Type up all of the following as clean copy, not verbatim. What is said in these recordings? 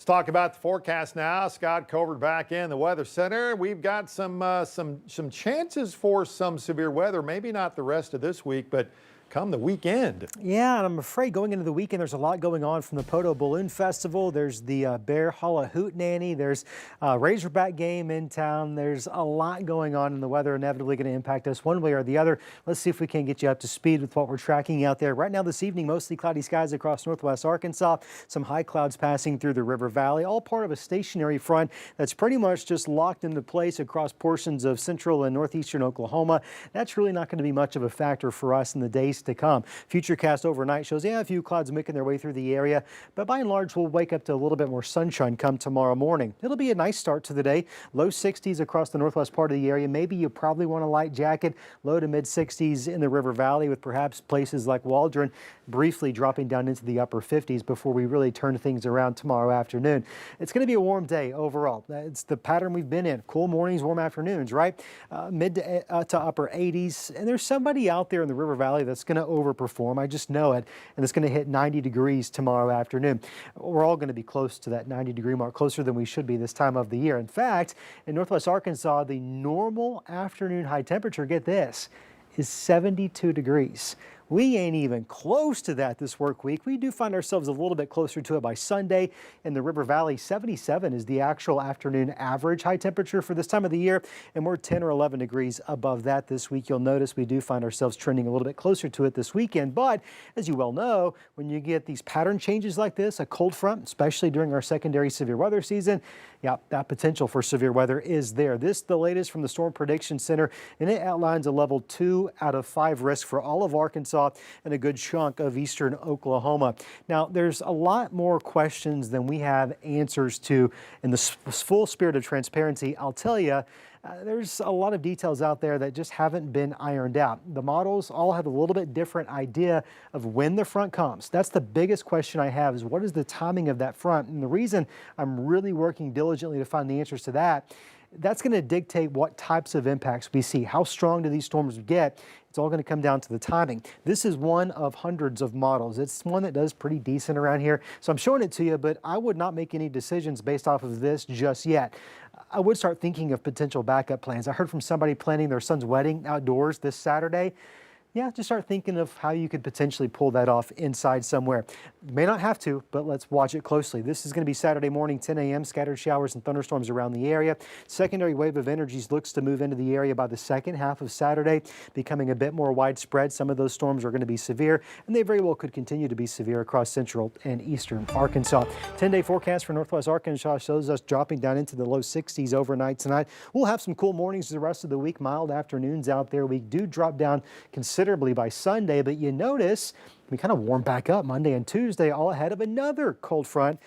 Let's talk about the forecast now. Scott Covert back in the Weather Center. We've got some chances for some severe weather. Maybe not the rest of this week, but come the weekend. Yeah, and I'm afraid going into the weekend, there's a lot going on from the Poto Balloon Festival. There's the Bear Holla Hootenanny. There's a Razorback game in town. There's a lot going on, and the weather inevitably going to impact us one way or the other. Let's see if we can get you up to speed with what we're tracking out there. Right now this evening, mostly cloudy skies across northwest Arkansas. Some high clouds passing through the River Valley, all part of a stationary front that's pretty much just locked into place across portions of central and northeastern Oklahoma. That's really not going to be much of a factor for us in the days to come. Futurecast overnight shows, a few clouds making their way through the area, but by and large, we'll wake up to a little bit more sunshine come tomorrow morning. It'll be a nice start to the day. Low 60s across the northwest part of the area. Maybe you probably want a light jacket. Low to mid 60s in the River Valley, with perhaps places like Waldron briefly dropping down into the upper 50s before we really turn things around tomorrow afternoon. It's going to be a warm day overall. It's the pattern we've been in. Cool mornings, warm afternoons, right? Mid to upper 80s. And there's somebody out there in the River Valley that's going to overperform. I just know it. And it's going to hit 90 degrees tomorrow afternoon. We're all going to be close to that 90-degree mark, closer than we should be this time of the year. In fact, in northwest Arkansas, the normal afternoon high temperature, get this, is 72 degrees. We ain't even close to that this work week. We do find ourselves a little bit closer to it by Sunday. In the River Valley, 77 is the actual afternoon average high temperature for this time of the year, and we're 10 or 11 degrees above that this week. You'll notice we do find ourselves trending a little bit closer to it this weekend, but as you well know, when you get these pattern changes like this, a cold front, especially during our secondary severe weather season, yeah, that potential for severe weather is there. This the latest from the Storm Prediction Center, and it outlines a level 2 out of 5 risk for all of Arkansas and a good chunk of eastern Oklahoma. Now, there's a lot more questions than we have answers to. In the full spirit of transparency, I'll tell you, there's a lot of details out there that just haven't been ironed out. The models all have a little bit different idea of when the front comes. That's the biggest question I have, is what is the timing of that front? And the reason I'm really working diligently to find the answers to that, that's going to dictate what types of impacts we see. How strong do these storms get? It's all going to come down to the timing. This is one of hundreds of models. It's one that does pretty decent around here. So I'm showing it to you, but I would not make any decisions based off of this just yet. I would start thinking of potential backup plans. I heard from somebody planning their son's wedding outdoors this Saturday. Yeah, just start thinking of how you could potentially pull that off inside somewhere. You may not have to, but let's watch it closely. This is going to be Saturday morning, 10 a.m., scattered showers and thunderstorms around the area. Secondary wave of energies looks to move into the area by the second half of Saturday, becoming a bit more widespread. Some of those storms are going to be severe, and they very well could continue to be severe across central and eastern Arkansas. 10-day forecast for northwest Arkansas shows us dropping down into the low 60s overnight tonight. We'll have some cool mornings the rest of the week, mild afternoons out there. We do drop down considerably by Sunday, but you notice we kind of warm back up Monday and Tuesday, all ahead of another cold front.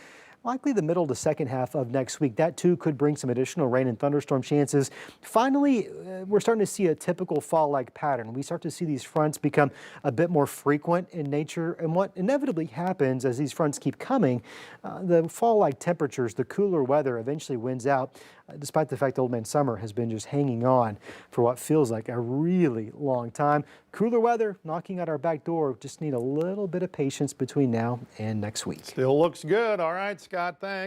Likely the middle to second half of next week. That too could bring some additional rain and thunderstorm chances. Finally, we're starting to see a typical fall-like pattern. We start to see these fronts become a bit more frequent in nature. And what inevitably happens as these fronts keep coming, the fall-like temperatures, the cooler weather eventually wins out, despite the fact that Old Man Summer has been just hanging on for what feels like a really long time. Cooler weather knocking at our back door. Just need a little bit of patience between now and next week. Still looks good. All right, Scott, thanks.